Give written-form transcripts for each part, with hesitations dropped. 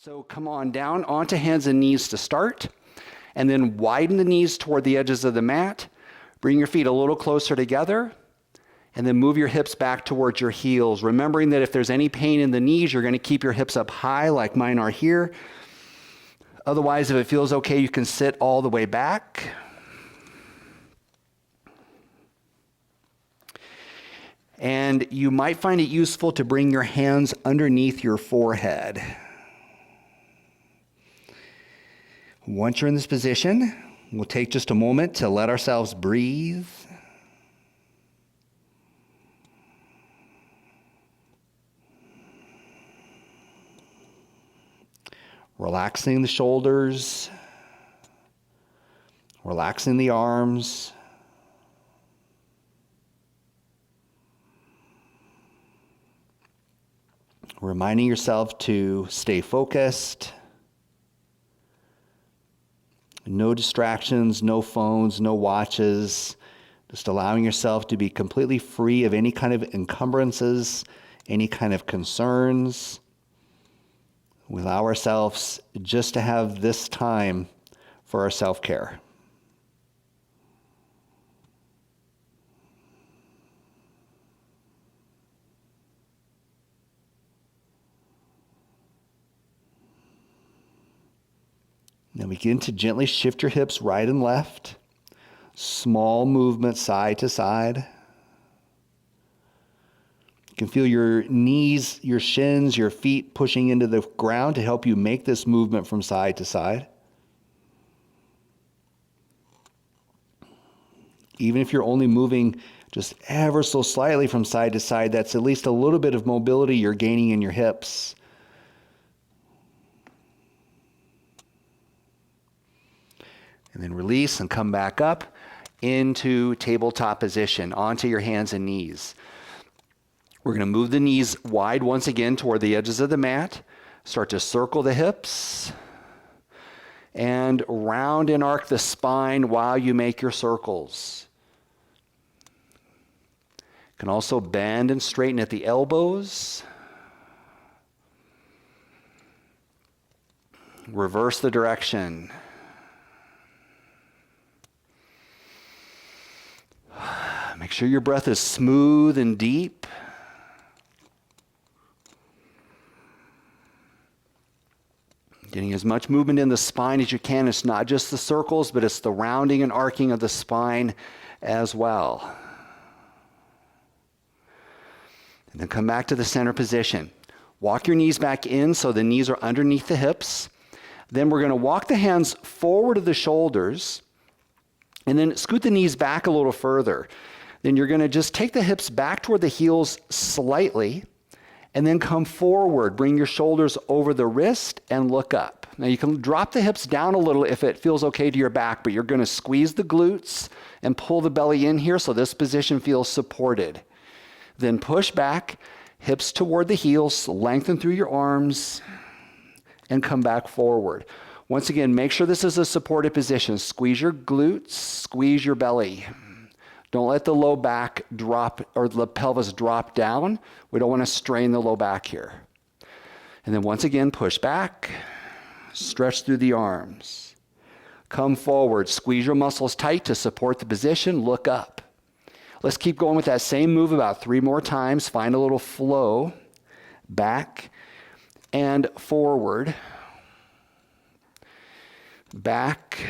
So come on down onto hands and knees to start, and then widen the knees toward the edges of the mat. Bring your feet a little closer together, and then move your hips back towards your heels, remembering that if there's any pain in the knees, you're going to keep your hips up high like mine are here. Otherwise, if it feels okay, you can sit all the way back. And you might find it useful to bring your hands underneath your forehead. Once you're in this position, we'll take just a moment to let ourselves breathe. Relaxing the shoulders, relaxing the arms. Reminding yourself to stay focused. No distractions, no phones, no watches. Just allowing yourself to be completely free of any kind of encumbrances, any kind of concerns. We allow ourselves just to have this time for our self-care. Now begin to gently shift your hips right and left. Small movement side to side. You can feel your knees, your shins, your feet pushing into the ground to help you make this movement from side to side. Even if you're only moving just ever so slightly from side to side, that's at least a little bit of mobility you're gaining in your hips. And then release and come back up into tabletop position, onto your hands and knees. We're going to move the knees wide once again toward the edges of the mat. Start to circle the hips and round and arc the spine while you make your circles. You can also bend and straighten at the elbows. Reverse the direction. Make sure your breath is smooth and deep. Getting as much movement in the spine as you can. It's not just the circles, but it's the rounding and arcing of the spine as well. And then come back to the center position. Walk your knees back in so the knees are underneath the hips. Then we're going to walk the hands forward of the shoulders and then scoot the knees back a little further. Then you're going to just take the hips back toward the heels slightly and then come forward. Bring your shoulders over the wrist and look up. Now you can drop the hips down a little if it feels okay to your back, but you're going to squeeze the glutes and pull the belly in here so this position feels supported. Then push back, hips toward the heels, lengthen through your arms, and come back forward. Once again, make sure this is a supported position. Squeeze your glutes, squeeze your belly. Don't let the low back drop or the pelvis drop down. We don't want to strain the low back here. And then once again, push back, stretch through the arms. Come forward, squeeze your muscles tight to support the position, look up. Let's keep going with that same move about 3 more times. Find a little flow, back and forward. Back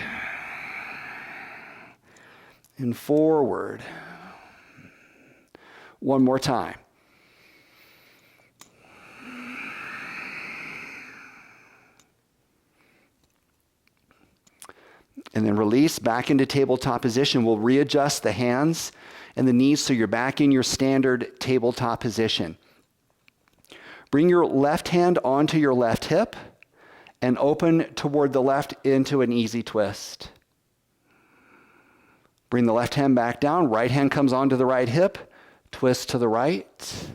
and forward. One more time. And then release back into tabletop position. We'll readjust the hands and the knees so you're back in your standard tabletop position. Bring your left hand onto your left hip and open toward the left into an easy twist. Bring the left hand back down, right hand comes onto the right hip, twist to the right.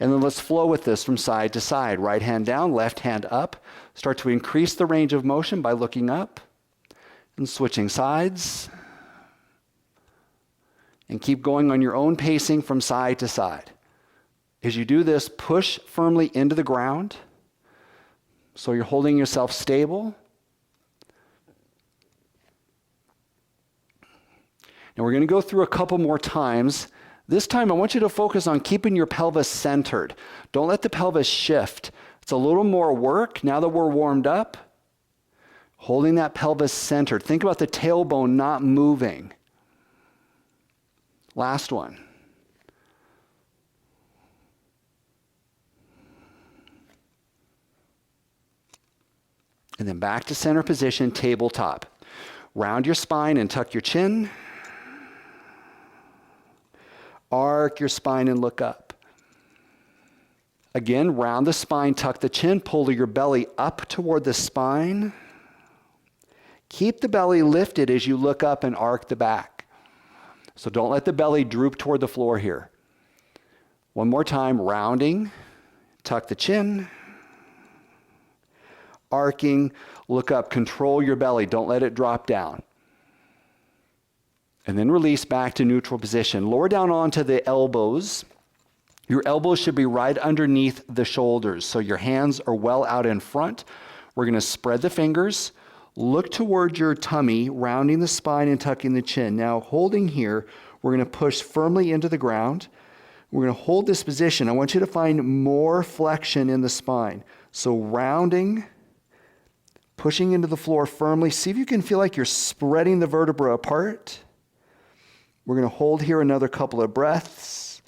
And then let's flow with this from side to side. Right hand down, left hand up. Start to increase the range of motion by looking up and switching sides. And keep going on your own pacing from side to side. As you do this, push firmly into the ground. So you're holding yourself stable. And we're going to go through a couple more times. This time I want you to focus on keeping your pelvis centered. Don't let the pelvis shift. It's a little more work now that we're warmed up. Holding that pelvis centered. Think about the tailbone not moving. Last one. And then back to center position, tabletop. Round your spine and tuck your chin. Arc your spine and look up. Again, round the spine, tuck the chin, pull your belly up toward the spine. Keep the belly lifted as you look up and arc the back. So don't let the belly droop toward the floor here. One more time, rounding, tuck the chin. Arcing, look up, control your belly, don't let it drop down. And then release back to neutral position. Lower down onto the elbows. Your elbows should be right underneath the shoulders, so your hands are well out in front. We're going to spread the fingers, look towards your tummy, rounding the spine and tucking the chin. Now, holding here, we're going to push firmly into the ground. We're going to hold this position. I want you to find more flexion in the spine. So rounding, pushing into the floor firmly. See if you can feel like you're spreading the vertebra apart. We're going to hold here another couple of breaths.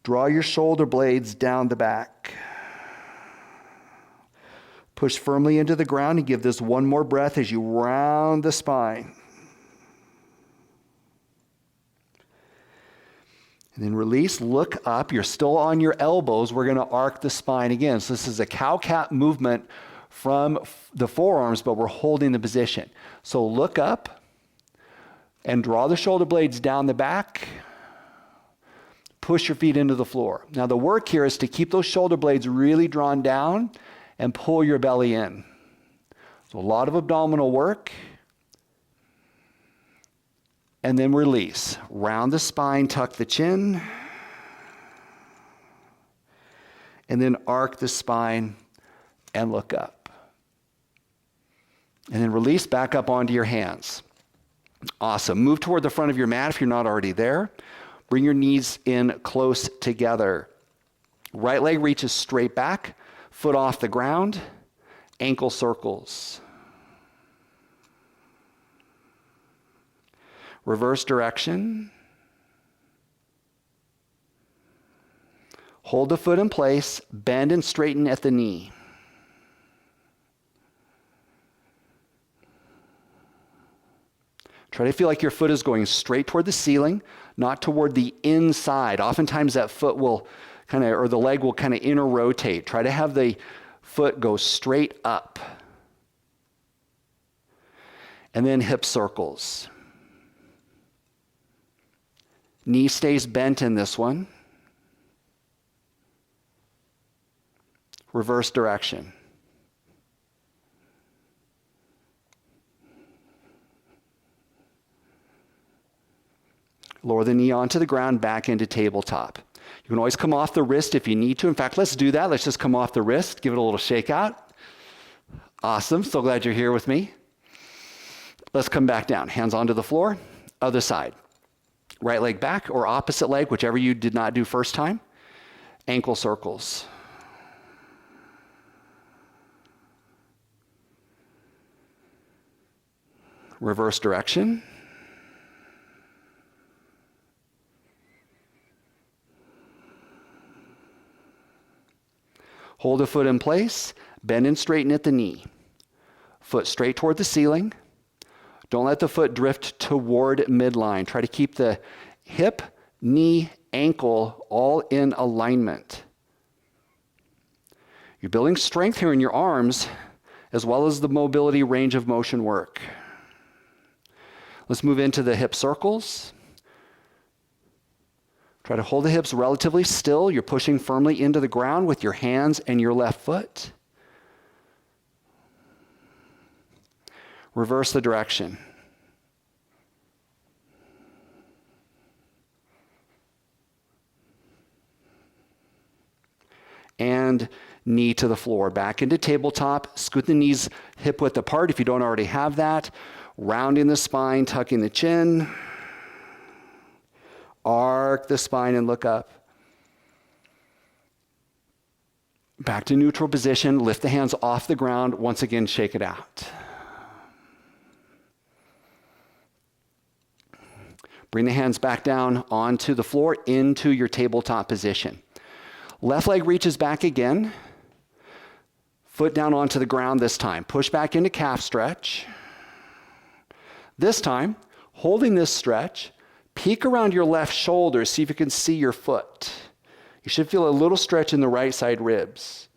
Draw your shoulder blades down the back. Push firmly into the ground and give this one more breath as you round the spine. And then release, look up. You're still on your elbows. We're going to arc the spine again. So this is a cow-cat movement from the forearms, but we're holding the position. So look up and draw the shoulder blades down the back. Push your feet into the floor. Now the work here is to keep those shoulder blades really drawn down and pull your belly in. So a lot of abdominal work. And then release. Round the spine, tuck the chin. And then arc the spine and look up. And then release back up onto your hands. Awesome. Move toward the front of your mat if you're not already there. Bring your knees in close together. Right leg reaches straight back, foot off the ground, ankle circles. Reverse direction. Hold the foot in place, bend and straighten at the knee. Try to feel like your foot is going straight toward the ceiling, not toward the inside. Oftentimes that foot will or the leg will kind of inner rotate. Try to have the foot go straight up. And then hip circles. Knee stays bent in this one. Reverse direction. Lower the knee onto the ground, back into tabletop. You can always come off the wrist if you need to. In fact, let's do that. Let's just come off the wrist, give it a little shake out. Awesome. So glad you're here with me. Let's come back down. Hands onto the floor. Other side. Right leg back or opposite leg, whichever you did not do first time. Ankle circles. Reverse direction. Hold the foot in place, bend and straighten at the knee. Foot straight toward the ceiling. Don't let the foot drift toward midline. Try to keep the hip, knee, ankle all in alignment. You're building strength here in your arms as well as the mobility range of motion work. Let's move into the hip circles. Try to hold the hips relatively still. You're pushing firmly into the ground with your hands and your left foot. Reverse the direction. and knee to the floor. Back into tabletop. Scoot the knees hip width apart if you don't already have that. Rounding the spine, tucking the chin. Arc the spine and look up. Back to neutral position. Lift the hands off the ground. Once again, shake it out. Bring the hands back down onto the floor into your tabletop position. Left leg reaches back again. Foot down onto the ground this time. Push back into calf stretch. This time, holding this stretch, peek around your left shoulder, see if you can see your foot. You should feel a little stretch in the right side ribs.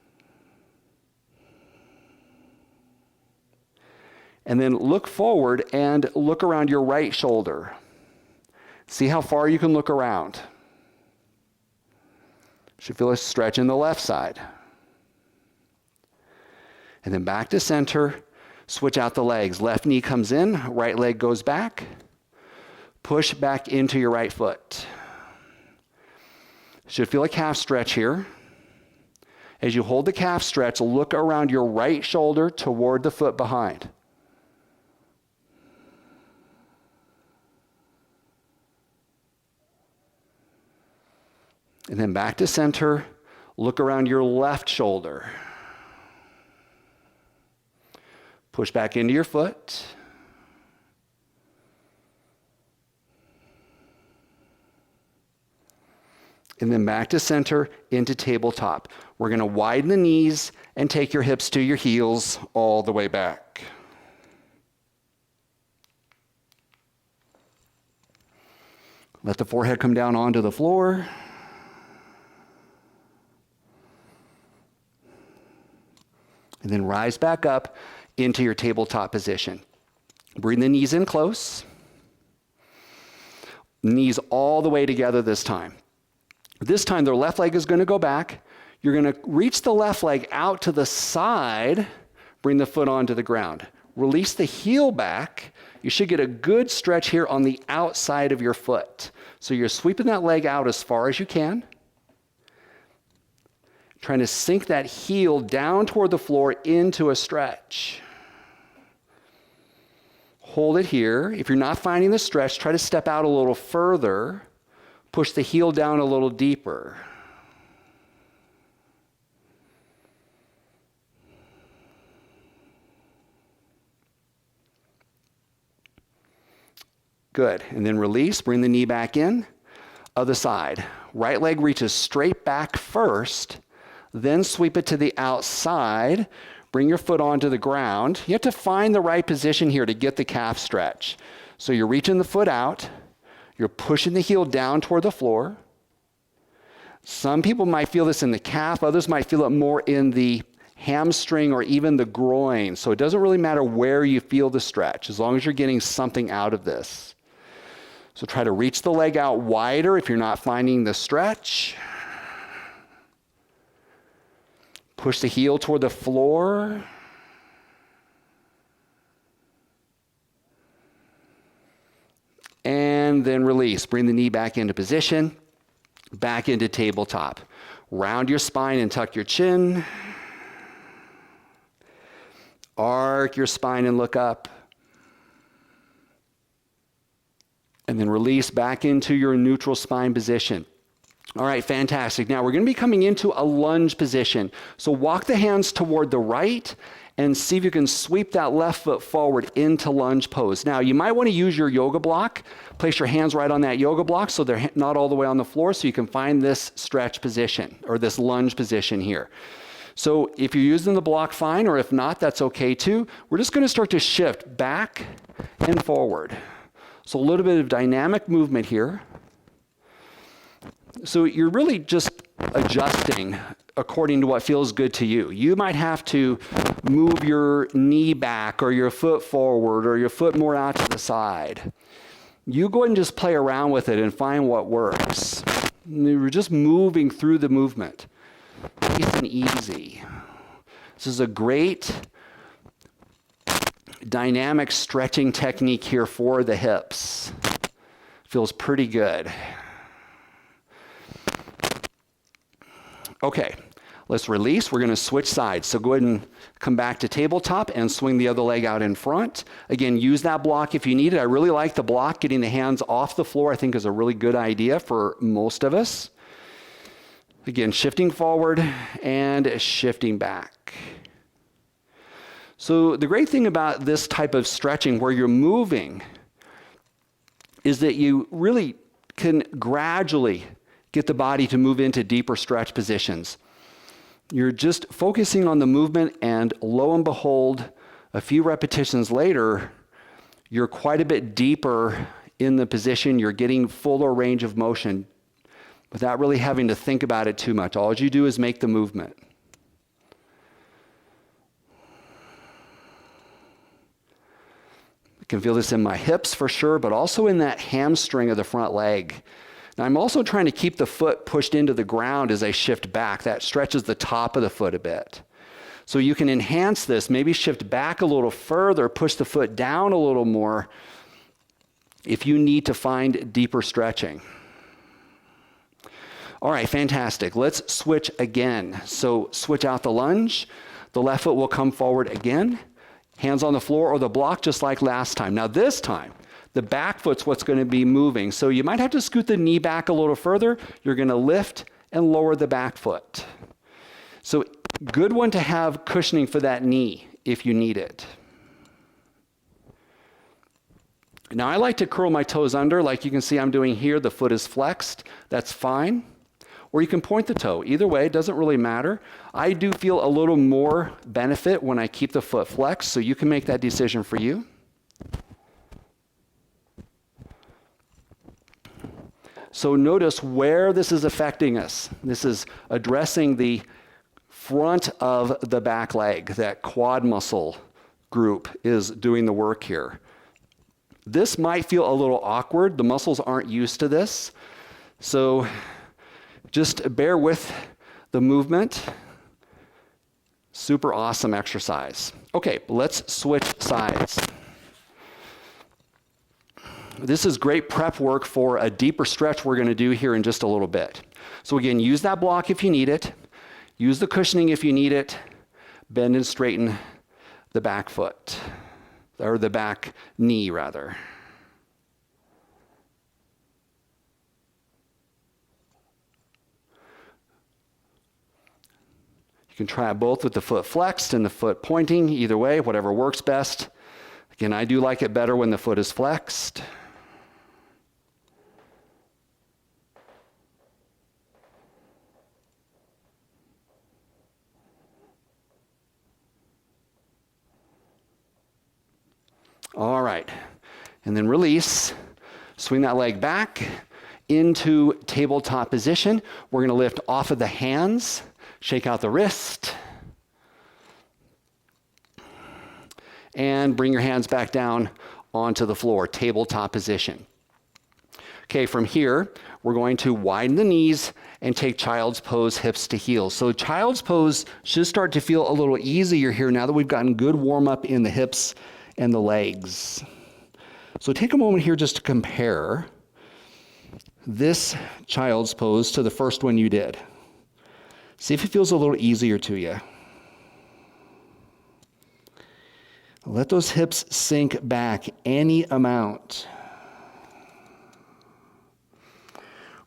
And then look forward and look around your right shoulder. See how far you can look around. Should feel a stretch in the left side. And then back to center. Switch out the legs. Left knee comes in, right leg goes back. Push back into your right foot. Should feel a calf stretch here. As you hold the calf stretch, look around your right shoulder toward the foot behind. And then back to center. Look around your left shoulder. Push back into your foot. And then back to center into tabletop. We're going to widen the knees and take your hips to your heels all the way back. Let the forehead come down onto the floor. And then rise back up into your tabletop position. Bring the knees in close. Knees all the way together this time. This time, the left leg is going to go back. You're going to reach the left leg out to the side. Bring the foot onto the ground. Release the heel back. You should get a good stretch here on the outside of your foot. So you're sweeping that leg out as far as you can. Trying to sink that heel down toward the floor into a stretch. Hold it here. If you're not finding the stretch, try to step out a little further. Push the heel down a little deeper. Good. And then release. Bring the knee back in. Other side. Right leg reaches straight back first. Then sweep it to the outside. Bring your foot onto the ground. You have to find the right position here to get the calf stretch. So you're reaching the foot out. You're pushing the heel down toward the floor. Some people might feel this in the calf. Others might feel it more in the hamstring or even the groin. So it doesn't really matter where you feel the stretch, as long as you're getting something out of this. So try to reach the leg out wider if you're not finding the stretch. Push the heel toward the floor. And then release. Bring the knee back into position. Back into tabletop. Round your spine and tuck your chin. Arc your spine and look up. And then release back into your neutral spine position. All right, fantastic. Now we're going to be coming into a lunge position. So walk the hands toward the right and see if you can sweep that left foot forward into lunge pose. Now you might want to use your yoga block. Place your hands right on that yoga block so they're not all the way on the floor, so you can find this stretch position or this lunge position here. So if you're using the block, fine, or if not, that's okay too. We're just going to start to shift back and forward. So a little bit of dynamic movement here. So you're really just adjusting according to what feels good to you. You might have to move your knee back or your foot forward or your foot more out to the side. You go ahead and just play around with it and find what works. You're just moving through the movement. Nice and easy. This is a great dynamic stretching technique here for the hips. Feels pretty good. Okay, Let's release. We're going to switch sides. So go ahead and come back to tabletop and swing the other leg out in front. Again, use that block if you need it. I really like the block. Getting the hands off the floor I think is a really good idea for most of us. Again, shifting forward and shifting back. So the great thing about this type of stretching where you're moving is that you really can gradually get the body to move into deeper stretch positions. You're just focusing on the movement, and lo and behold, a few repetitions later, you're quite a bit deeper in the position. You're getting fuller range of motion without really having to think about it too much. All you do is make the movement. I can feel this in my hips for sure, but also in that hamstring of the front leg. Now I'm also trying to keep the foot pushed into the ground as I shift back. That stretches the top of the foot a bit. So you can enhance this, maybe shift back a little further, push the foot down a little more if you need to find deeper stretching. All right, fantastic. Let's switch again. So switch out the lunge. The left foot will come forward again. Hands on the floor or the block just like last time. Now this time, the back foot's what's going to be moving. So you might have to scoot the knee back a little further. You're going to lift and lower the back foot. So good one to have cushioning for that knee if you need it. Now I like to curl my toes under like you can see I'm doing here. The foot is flexed. That's fine. Or you can point the toe. Either way, it doesn't really matter. I do feel a little more benefit when I keep the foot flexed, so you can make that decision for you. So notice where this is affecting us. This is addressing the front of the back leg. That quad muscle group is doing the work here. This might feel a little awkward. The muscles aren't used to this. So just bear with the movement. Super awesome exercise. Okay, let's switch sides. This is great prep work for a deeper stretch we're going to do here in just a little bit. So again, use that block if you need it. Use the cushioning if you need it. Bend and straighten the back foot, or the back knee rather. You can try it both with the foot flexed and the foot pointing, either way, whatever works best. Again, I do like it better when the foot is flexed. All right, and then release. Swing that leg back into tabletop position. We're going to lift off of the hands, shake out the wrist, and bring your hands back down onto the floor, tabletop position. Okay, from here, we're going to widen the knees and take child's pose, hips to heels. So child's pose should start to feel a little easier here now that we've gotten good warm up in the hips and the legs. So take a moment here just to compare this child's pose to the first one you did. See if it feels a little easier to you. Let those hips sink back any amount.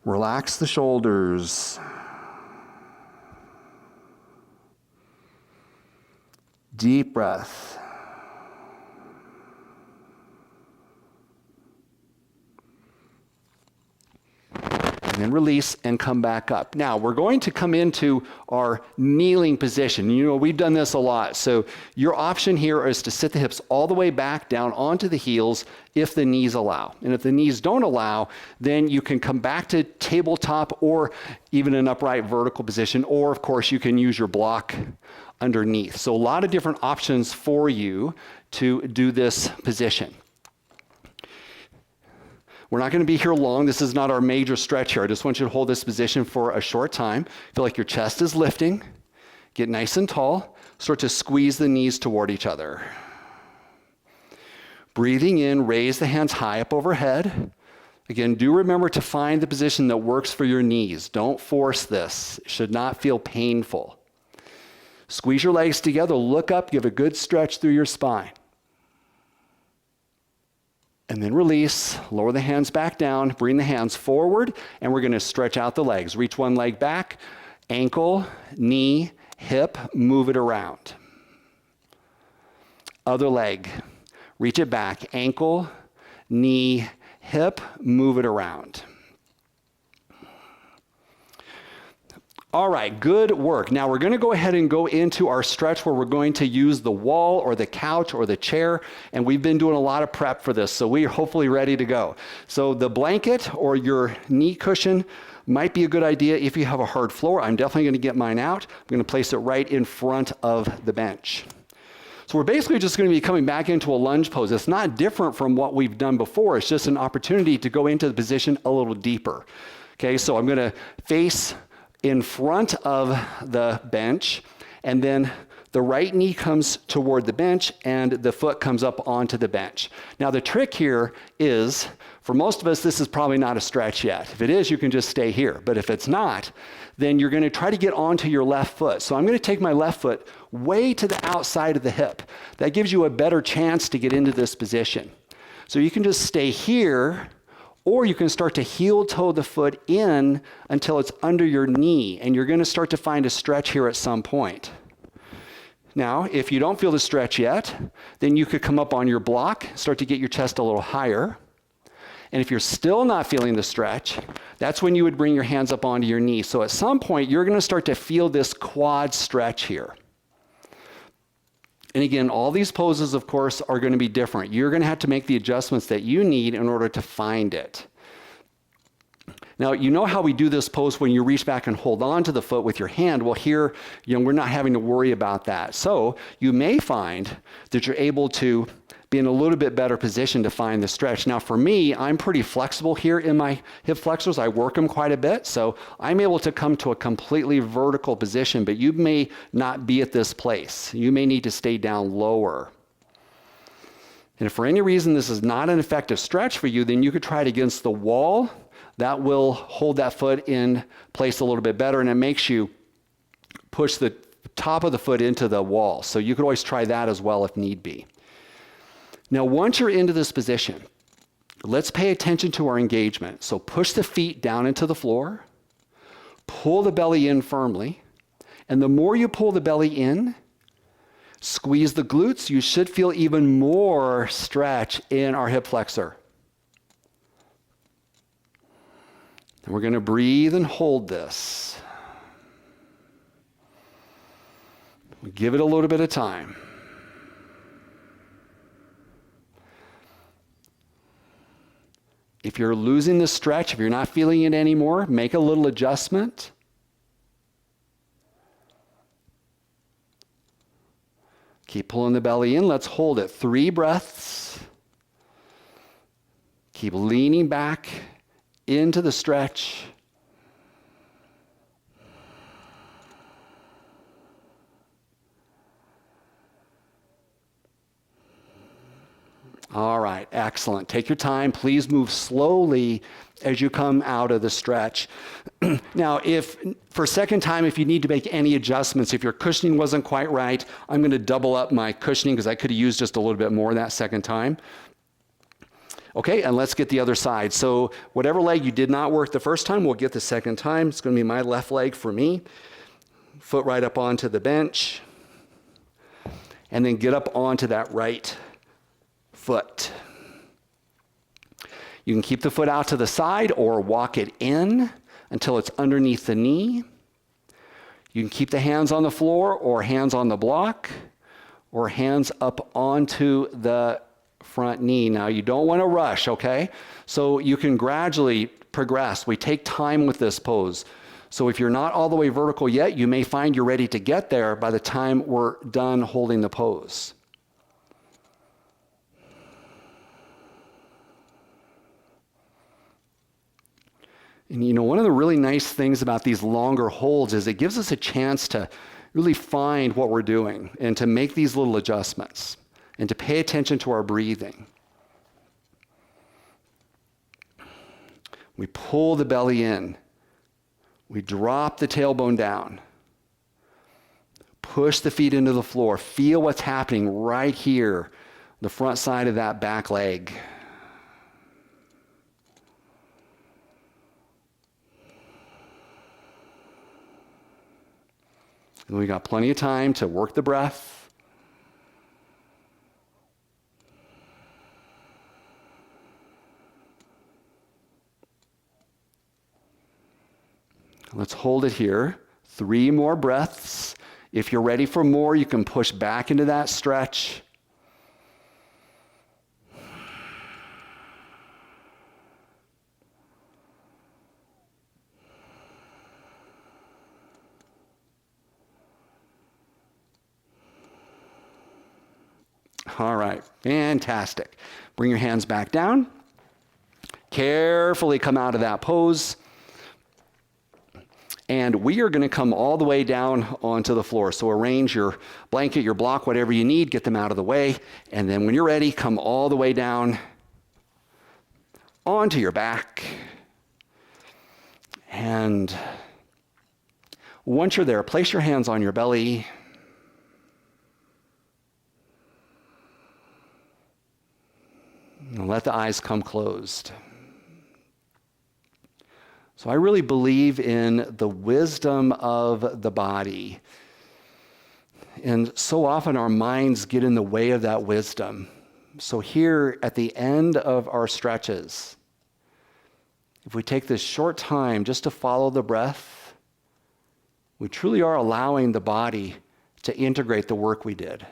Relax the shoulders. Deep breath. And then release and come back up. Now, we're going to come into our kneeling position. You know, we've done this a lot. So your option here is to sit the hips all the way back down onto the heels if the knees allow. And if the knees don't allow, then you can come back to tabletop or even an upright vertical position. Or, of course, you can use your block underneath. So a lot of different options for you to do this position. We're not going to be here long. This is not our major stretch here. I just want you to hold this position for a short time. Feel like your chest is lifting. Get nice and tall. Start to squeeze the knees toward each other. Breathing in, raise the hands high up overhead. Again, do remember to find the position that works for your knees. Don't force this. It should not feel painful. Squeeze your legs together, look up, give a good stretch through your spine. And then release, lower the hands back down, bring the hands forward, and we're gonna stretch out the legs. Reach one leg back, ankle, knee, hip, move it around. Other leg, reach it back, ankle, knee, hip, move it around. All right, good work. Now we're gonna go ahead and go into our stretch where we're going to use the wall or the couch or the chair, and we've been doing a lot of prep for this, so we're hopefully ready to go. So the blanket or your knee cushion might be a good idea if you have a hard floor. I'm definitely gonna get mine out. I'm gonna place it right in front of the bench. So we're basically just gonna be coming back into a lunge pose. It's not different from what we've done before. It's just an opportunity to go into the position a little deeper. Okay, so I'm gonna face in front of the bench, and then the right knee comes toward the bench and the foot comes up onto the bench. Now the trick here is, for most of us, this is probably not a stretch yet. If it is, you can just stay here. But if it's not, then you're gonna try to get onto your left foot. So I'm gonna take my left foot way to the outside of the hip. That gives you a better chance to get into this position. So you can just stay here, or you can start to heel toe the foot in until it's under your knee, and you're gonna start to find a stretch here at some point. Now, if you don't feel the stretch yet, then you could come up on your block, start to get your chest a little higher. And if you're still not feeling the stretch, that's when you would bring your hands up onto your knee. So at some point, you're gonna start to feel this quad stretch here. And again, all these poses, of course, are going to be different. You're going to have to make the adjustments that you need in order to find it. Now, you know how we do this pose when you reach back and hold on to the foot with your hand? Well, here, we're not having to worry about that. So you may find that you're able to be in a little bit better position to find the stretch. Now, for me, I'm pretty flexible here in my hip flexors. I work them quite a bit, so I'm able to come to a completely vertical position, but you may not be at this place. You may need to stay down lower. And if for any reason this is not an effective stretch for you, then you could try it against the wall. That will hold that foot in place a little bit better, and it makes you push the top of the foot into the wall. So you could always try that as well if need be. Now, once you're into this position, let's pay attention to our engagement. So push the feet down into the floor, pull the belly in firmly, and the more you pull the belly in, squeeze the glutes, you should feel even more stretch in our hip flexor. And we're going to breathe and hold this. Give it a little bit of time. If you're losing the stretch, if you're not feeling it anymore, make a little adjustment. Keep pulling the belly in. Let's hold it. 3 breaths. Keep leaning back into the stretch. All right, excellent. Take your time. Please move slowly as you come out of the stretch. Now, if for a second time, if you need to make any adjustments, if your cushioning wasn't quite right, I'm going to double up my cushioning because I could have used just a little bit more that second time. Okay, and let's get the other side. So whatever leg you did not work the first time, we'll get the second time. It's going to be my left leg for me. Foot right up onto the bench. And then get up onto that right foot. You can keep the foot out to the side or walk it in until it's underneath the knee. You can keep the hands on the floor or hands on the block or hands up onto the front knee. Now, you don't want to rush, okay? So you can gradually progress. We take time with this pose. So if you're not all the way vertical yet, you may find you're ready to get there by the time we're done holding the pose. And one of the really nice things about these longer holds is it gives us a chance to really find what we're doing and to make these little adjustments and to pay attention to our breathing. We pull the belly in. We drop the tailbone down. Push the feet into the floor. Feel what's happening right here, the front side of that back leg. And we got plenty of time to work the breath. Let's hold it here. 3 more breaths. If you're ready for more, you can push back into that stretch. All right, fantastic. Bring your hands back down. Carefully come out of that pose. And we are going to come all the way down onto the floor. So arrange your blanket, your block, whatever you need, get them out of the way. And then when you're ready, come all the way down onto your back. And once you're there, place your hands on your belly. And let the eyes come closed. So I really believe in the wisdom of the body. And so often our minds get in the way of that wisdom. So here at the end of our stretches, if we take this short time just to follow the breath, we truly are allowing the body to integrate the work we did.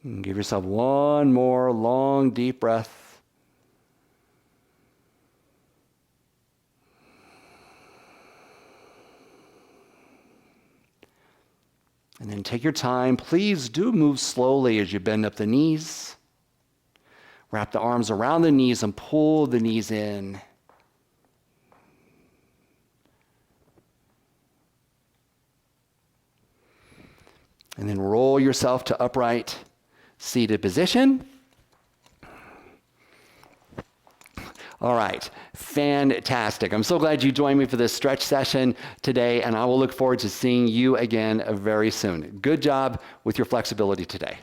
And give yourself one more long, deep breath. And then take your time. Please do move slowly as you bend up the knees. Wrap the arms around the knees and pull the knees in. And then roll yourself to upright seated position. All right, fantastic. I'm so glad you joined me for this stretch session today, and I will look forward to seeing you again very soon. Good job with your flexibility today.